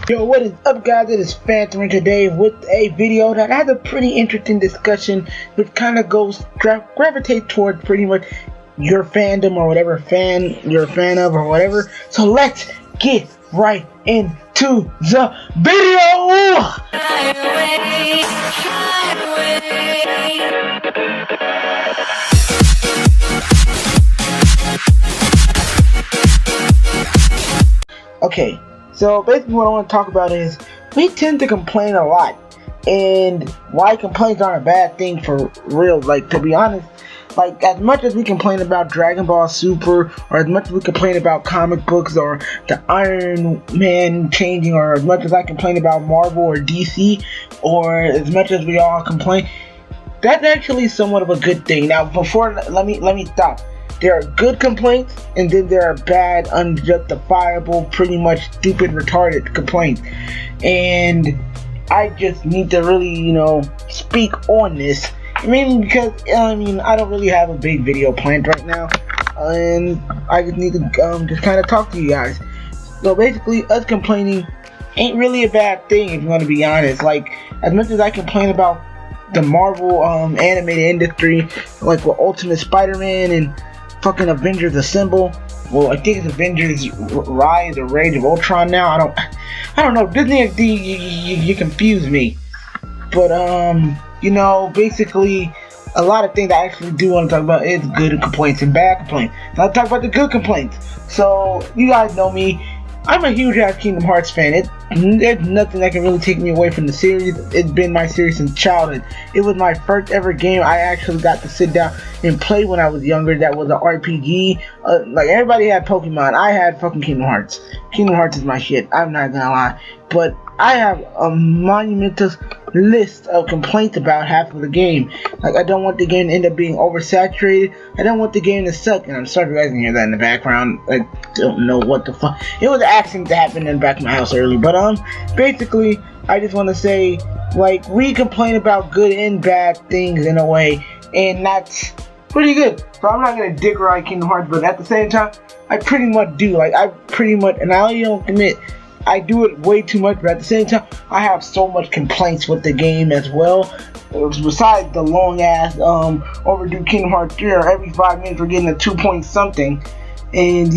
Yo, what is up, guys? It is Phantom today with a video that has a pretty interesting discussion, which kind of goes gravitate toward pretty much your fandom or whatever fan you're a fan of or whatever. So let's get right into the video. Okay. So basically what I want to talk about is we tend to complain a lot, and why complaints aren't a bad thing for real. Like, to be honest, like as much as we complain about Dragon Ball Super, or as much as we complain about comic books or the Iron Man changing, or as much as I complain about Marvel or DC, or as much as we all complain, that's actually somewhat of a good thing. Now before, let me stop. There are good complaints, and then there are bad, unjustifiable, pretty much stupid, retarded complaints. And I just need to really, speak on this. Because, I don't really have a big video planned right now. And I just need to just kind of talk to you guys. So basically, us complaining ain't really a bad thing, if you want to be honest. Like, as much as I complain about the Marvel animated industry, like with Ultimate Spider-Man and fucking Avengers Assemble. Well, I think it's Avengers Rise or Rage of Ultron now. I don't know. Disney XD, you confuse me. But basically, a lot of things I actually do want to talk about is good complaints and bad complaints. I'll talk about the good complaints. So you guys know me. I'm a huge ass Kingdom Hearts fan. There's nothing that can really take me away from the series. It's been my series since childhood. It was my first ever game I actually got to sit down and play when I was younger. That was an RPG. Like everybody had Pokemon. I had fucking Kingdom Hearts. Kingdom Hearts is my shit. I'm not gonna lie. But I have a monumental list of complaints about half of the game. Like, I don't want the game to end up being oversaturated. I don't want the game to suck. And I'm sorry if you guys can hear that in the background. I don't know what the fuck. It was an accident that happened in the back of my house early. But basically, I just want to say, like, we complain about good and bad things in a way, and that's pretty good. So I'm not gonna dick ride Kingdom Hearts, but at the same time, I pretty much do. Like, and I don't admit I do it way too much, but at the same time, I have so much complaints with the game as well. Besides the long ass overdue Kingdom Hearts 3, or every 5 minutes we're getting a 2 point something. And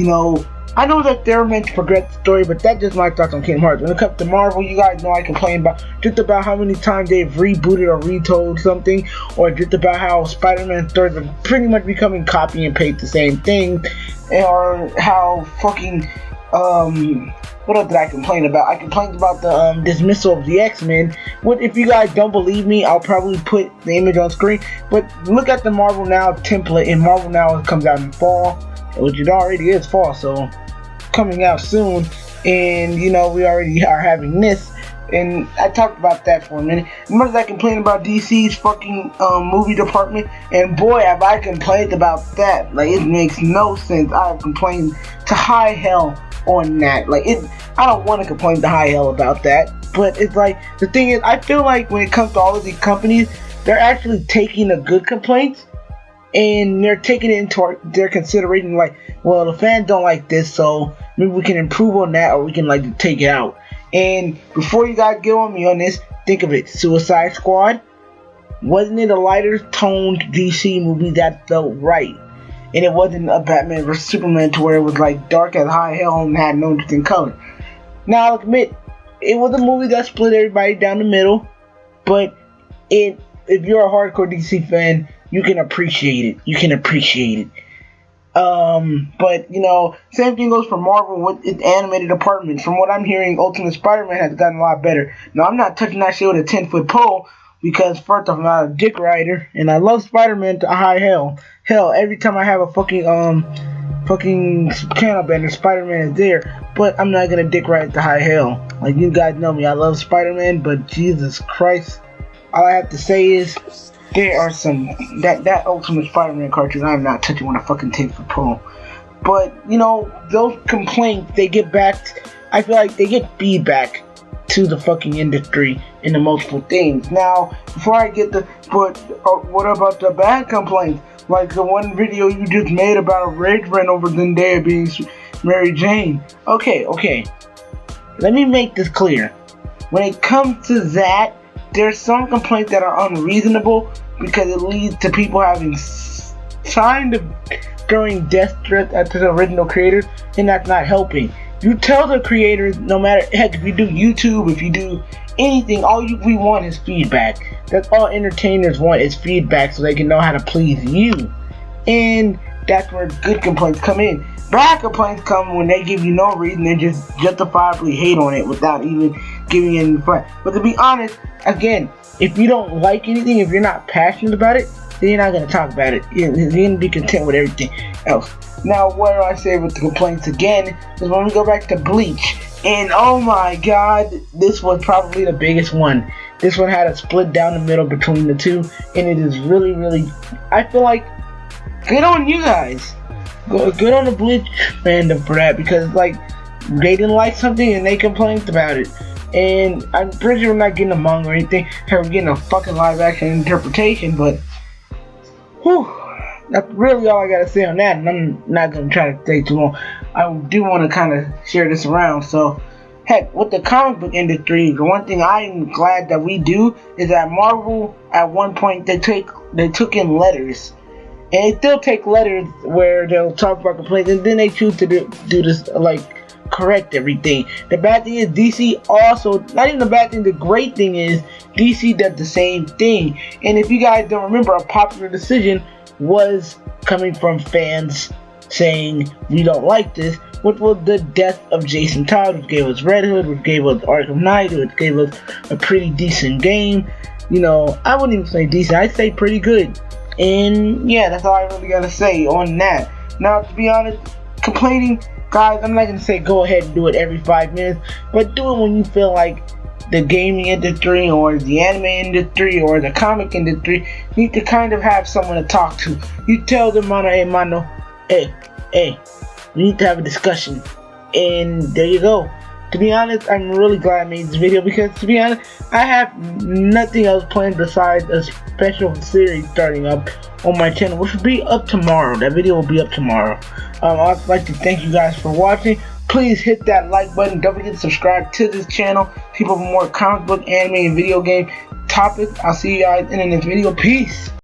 I know that they're meant to progress the story, but that's just my thoughts on Kingdom Hearts. When it comes to Marvel, you guys know I complain about just about how many times they've rebooted or retold something, or just about how Spider-Man stories are pretty much becoming copy and paste the same thing, or how fucking what else did I complain about? I complained about the dismissal of the X-Men. If you guys don't believe me, I'll probably put the image on screen. But look at the Marvel Now template, and Marvel Now comes out in fall, which it already is fall, so coming out soon. And we already are having this, and I talked about that for a minute. As much as I complain about DC's fucking movie department, and boy have I complained about that. Like, it makes no sense. I have complained to high hell on that. Like, I don't want to complain to high hell about that, but it's like, the thing is, I feel like when it comes to all of these companies, they're actually taking the good complaints and they're taking it into their consideration. Like, well, the fans don't like this, so maybe we can improve on that, or we can take it out. And before you guys get on me on this, think of it. Suicide Squad, wasn't it a lighter toned DC movie that felt right? And it wasn't a Batman vs Superman to where it was like dark as high hell and had no interesting color. Now I'll admit, it was a movie that split everybody down the middle, but if you're a hardcore DC fan, you can appreciate it. But same thing goes for Marvel with its animated department. From what I'm hearing, Ultimate Spider-Man has gotten a lot better. Now, I'm not touching that shit with a 10-foot pole, because first off, I'm not a dick rider, and I love Spider-Man to high hell. Hell, every time I have a fucking channel bender, Spider-Man is there. But I'm not gonna dick ride to high hell. Like, you guys know me, I love Spider-Man, but Jesus Christ, all I have to say is there are some that Ultimate Spider-Man cartoon I'm not touching with a fucking 10-foot pole. But those complaints, they get back. I feel like they get feedback to the fucking industry in the multiple things. Now, before I get what about the bad complaints? Like the one video you just made about a rage rant over Zendaya being Mary Jane. Okay. let me make this clear. When it comes to that, there's some complaints that are unreasonable because it leads to people having signed of throwing death threats at the original creators, and that's not helping. You tell the creators, no matter, heck, if you do YouTube, if you do anything, we want is feedback. That's all entertainers want is feedback so they can know how to please you. And that's where good complaints come in. Bad complaints come when they give you no reason and just justifiably hate on it without even giving you any fun. But to be honest, again, if you don't like anything, if you're not passionate about it, then you're not going to talk about it. You're going to be content with everything else. Now, what do I say with the complaints again is when we go back to Bleach. And oh my god, this was probably the biggest one. This one had a split down the middle between the two. And it is really, really, I feel like, good on you guys. Good on the Bleach fandom for that. Because, like, they didn't like something and they complained about it. And I'm pretty sure we're not getting a manga or anything. We're getting a fucking live action interpretation. But, whew. That's really all I gotta say on that, and I'm not gonna try to stay too long. I do want to kind of share this around. So, heck, with the comic book industry, the one thing I'm glad that we do is that Marvel, at one point, they took in letters, and they still take letters where they'll talk about complaints, and then they choose to do this, like, correct everything. The bad thing is DC also, not even the bad thing, the great thing is DC does the same thing. And if you guys don't remember, a popular decision was coming from fans saying we don't like this, which was the death of Jason Todd, which gave us Red Hood, which gave us Arkham Knight, which gave us a pretty decent game. You know, I wouldn't even say decent, I'd say pretty good. And yeah, that's all I really gotta say on that. Now, to be honest, complaining, guys, I'm not gonna say go ahead and do it every 5 minutes, but do it when you feel like the gaming industry or the anime industry or the comic industry need to kind of have someone to talk to. You tell them, mano, hey, we need to have a discussion. And there you go. To be honest, I'm really glad I made this video because, to be honest, I have nothing else planned besides a special series starting up on my channel, which will be up tomorrow. That video will be up tomorrow. I'd like to thank you guys for watching. Please hit that like button. Don't forget to subscribe to this channel. People for more comic book, anime, and video game topics. I'll see you guys in the next video. Peace.